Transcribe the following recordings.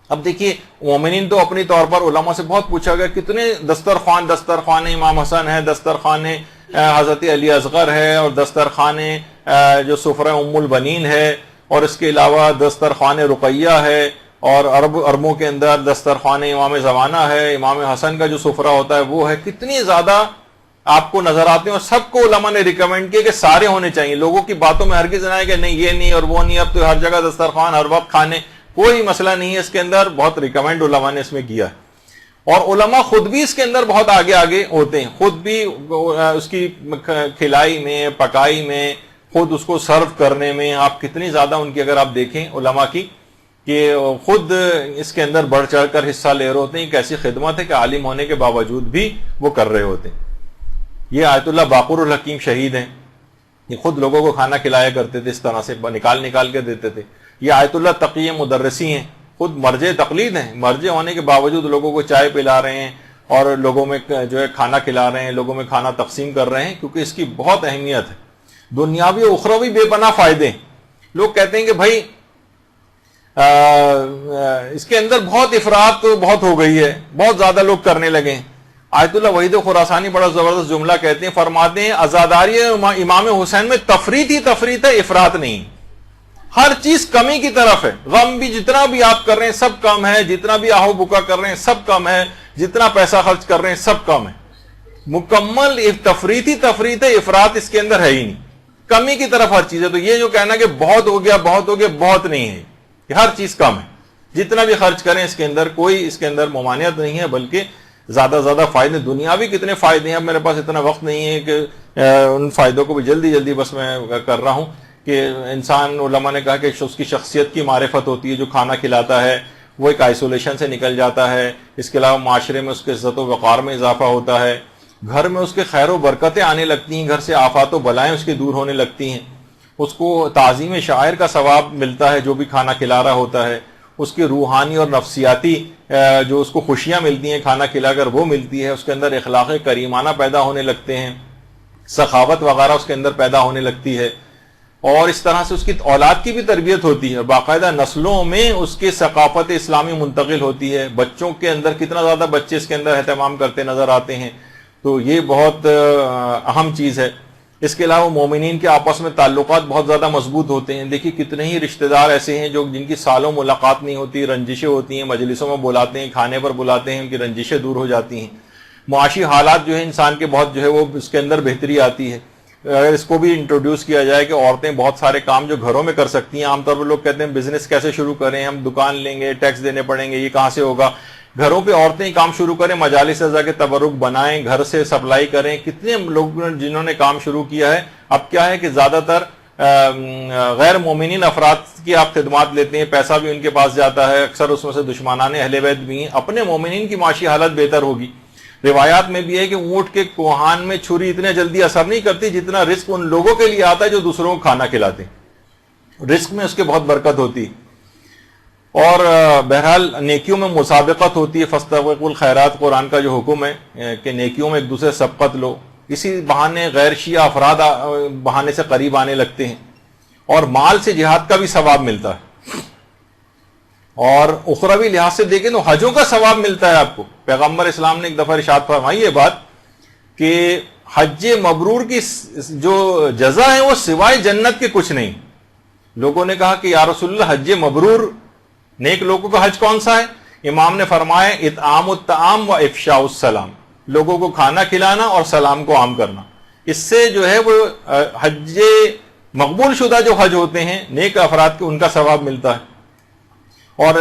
اب دیکھیے مومنین تو اپنی طور پر علماء سے بہت پوچھا گیا کتنے دسترخوان امام حسن ہے، دسترخوان حضرت علی اصغر ہے، اور دسترخوان جو سفرہ ام البنین ہے، اور اس کے علاوہ دسترخوان رقیہ ہے، اور عربوں کے اندر دسترخوان امام زمانہ ہے، امام حسن کا جو سفرہ ہوتا ہے وہ ہے، کتنی زیادہ آپ کو نظر آتے ہیں، اور سب کو علماء نے ریکمینڈ کیا کہ سارے ہونے چاہیے. لوگوں کی باتوں میں ہرگز نہ ہے کہ نہیں یہ نہیں اور وہ نہیں، اب تو ہر جگہ دسترخوان ہر وقت کھانے، کوئی مسئلہ نہیں ہے اس کے اندر. بہت ریکمینڈ علماء نے اس میں کیا ہے. اور علماء خود بھی اس کے اندر بہت آگے ہوتے ہیں، خود بھی اس کی کھلائی میں، پکائی میں، خود اس کو سرو کرنے میں، آپ کتنی زیادہ ان کی اگر آپ دیکھیں علماء کی کہ خود اس کے اندر بڑھ چڑھ کر حصہ لے رہے ہوتے ہیں. ایک ایسی خدمت ہے کہ عالم ہونے کے باوجود بھی وہ کر رہے ہوتے ہیں. یہ آیت اللہ باقر الحکیم شہید ہیں، یہ خود لوگوں کو کھانا کھلایا کرتے تھے، اس طرح سے نکال کے دیتے تھے. یہ آیت اللہ تقی مدرسی ہیں، خود مرجع تقلید ہیں، مرجع ہونے کے باوجود لوگوں کو چائے پلا رہے ہیں اور لوگوں میں جو ہے کھانا کھلا رہے ہیں، لوگوں میں کھانا تقسیم کر رہے ہیں، کیونکہ اس کی بہت اہمیت ہے. دنیاوی و اخروی بے پناہ فائدے. لوگ کہتے ہیں کہ بھائی اس کے اندر بہت افراط بہت ہو گئی ہے، بہت زیادہ لوگ کرنے لگے ہیں. آیت اللہ وحید خراسانی بڑا زبردست جملہ کہتے ہیں، فرماتے ہیں عزاداری امام حسین میں تفریط ہی تفریط ہے، افراط نہیں. ہر چیز کمی کی طرف ہے. غم بھی جتنا بھی آپ کر رہے ہیں سب کم ہے، جتنا بھی آہو بکا کر رہے ہیں سب کم ہے، جتنا پیسہ خرچ کر رہے ہیں سب کم ہے. مکمل تفریط ہی تفریط ہے، افراط اس کے اندر ہے ہی نہیں. کمی کی طرف ہر چیز ہے. تو یہ جو کہنا کہ بہت ہو گیا بہت نہیں ہے، کہ ہر چیز کم ہے. جتنا بھی خرچ کریں اس کے اندر کوئی اس کے اندر ممانعت نہیں ہے، بلکہ زیادہ فائدے. دنیاوی کتنے فائدے ہیں، اب میرے پاس اتنا وقت نہیں ہے کہ ان فائدوں کو بھی جلدی بس میں کر رہا ہوں. کہ انسان، علماء نے کہا کہ اس کی شخصیت کی معرفت ہوتی ہے. جو کھانا کھلاتا ہے وہ ایک آئسولیشن سے نکل جاتا ہے. اس کے علاوہ معاشرے میں اس کے عزت و وقار میں اضافہ ہوتا ہے. گھر میں اس کے خیر و برکتیں آنے لگتی ہیں، گھر سے آفات و بلائیں اس کی دور ہونے لگتی ہیں. اس کو تعظیم شاعر کا ثواب ملتا ہے جو بھی کھانا کھلا رہا ہوتا ہے. اس کی روحانی اور نفسیاتی جو اس کو خوشیاں ملتی ہیں کھانا کھلا کر وہ ملتی ہے. اس کے اندر اخلاق کریمانہ پیدا ہونے لگتے ہیں، سخاوت وغیرہ اس کے اندر پیدا ہونے لگتی ہے. اور اس طرح سے اس کی اولاد کی بھی تربیت ہوتی ہے، باقاعدہ نسلوں میں اس کی ثقافت اسلامی منتقل ہوتی ہے. بچوں کے اندر کتنا زیادہ بچے اس کے اندر اہتمام کرتے نظر آتے ہیں. تو یہ بہت اہم چیز ہے. اس کے علاوہ مومنین کے آپس میں تعلقات بہت زیادہ مضبوط ہوتے ہیں. دیکھیے کتنے ہی رشتہ دار ایسے ہیں جن کی سالوں ملاقات نہیں ہوتی، رنجشیں ہوتی ہیں، مجلسوں میں بلاتے ہیں، کھانے پر بلاتے ہیں، ان کی رنجشیں دور ہو جاتی ہیں. معاشی حالات جو ہے انسان کے بہت جو ہے وہ اس کے اندر بہتری آتی ہے. اگر اس کو بھی انٹروڈیوس کیا جائے کہ عورتیں بہت سارے کام جو گھروں میں کر سکتی ہیں. عام طور پر لوگ کہتے ہیں بزنس کیسے شروع کریں، ہم دکان لیں گے، ٹیکس دینے پڑیں گے، یہ کہاں سے ہوگا. گھروں پہ عورتیں کام شروع کریں، مجالس ازا کے تبرک بنائیں، گھر سے سپلائی کریں. کتنے لوگ جنہوں نے کام شروع کیا ہے. اب کیا ہے کہ زیادہ تر غیر مومنین افراد کی آپ خدمات لیتے ہیں، پیسہ بھی ان کے پاس جاتا ہے، اکثر اس میں سے دشمنان اہل بیت بھی ہیں. اپنے مومنین کی معاشی حالت بہتر ہوگی. روایات میں بھی ہے کہ اونٹ کے کوہان میں چھری اتنے جلدی اثر نہیں کرتی جتنا رزق ان لوگوں کے لیے آتا ہے جو دوسروں کو کھانا کھلاتے ہیں. رزق میں اس کے بہت برکت ہوتی ہے. اور بہرحال نیکیوں میں مسابقت ہوتی ہے. فاستبقوا الخیرات قرآن کا جو حکم ہے کہ نیکیوں میں ایک دوسرے سبقت لو. اسی بہانے غیر شیعہ افراد بہانے سے قریب آنے لگتے ہیں. اور مال سے جہاد کا بھی ثواب ملتا ہے. اور اخروی لحاظ سے دیکھیں تو حجوں کا ثواب ملتا ہے آپ کو. پیغمبر اسلام نے ایک دفعہ ارشاد فرمائی یہ بات کہ حج مبرور کی جو جزا ہے وہ سوائے جنت کے کچھ نہیں. لوگوں نے کہا کہ یا رسول اللہ حج مبرور نیک لوگوں کا حج کون سا ہے؟ امام نے فرمایا اطعام الطعام و افشاء السلام. لوگوں کو کھانا کھلانا اور سلام کو عام کرنا. اس سے جو ہے وہ حج مقبول شدہ جو حج ہوتے ہیں نیک افراد کے ان کا ثواب ملتا ہے. اور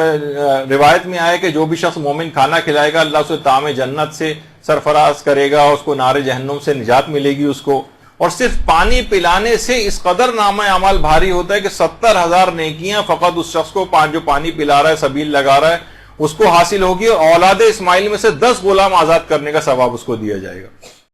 روایت میں آیا کہ جو بھی شخص مومن کھانا کھلائے گا اللہ اسے طعام جنت سے سرفراز کرے گا، اس کو نار جہنم سے نجات ملے گی اس کو. اور صرف پانی پلانے سے اس قدر نامہ اعمال بھاری ہوتا ہے کہ 70,000 نیکیاں فقط اس شخص کو جو پانی پلا رہا ہے، سبیل لگا رہا ہے، اس کو حاصل ہوگی. اور اولاد اسماعیل میں سے 10 غلام آزاد کرنے کا ثواب اس کو دیا جائے گا.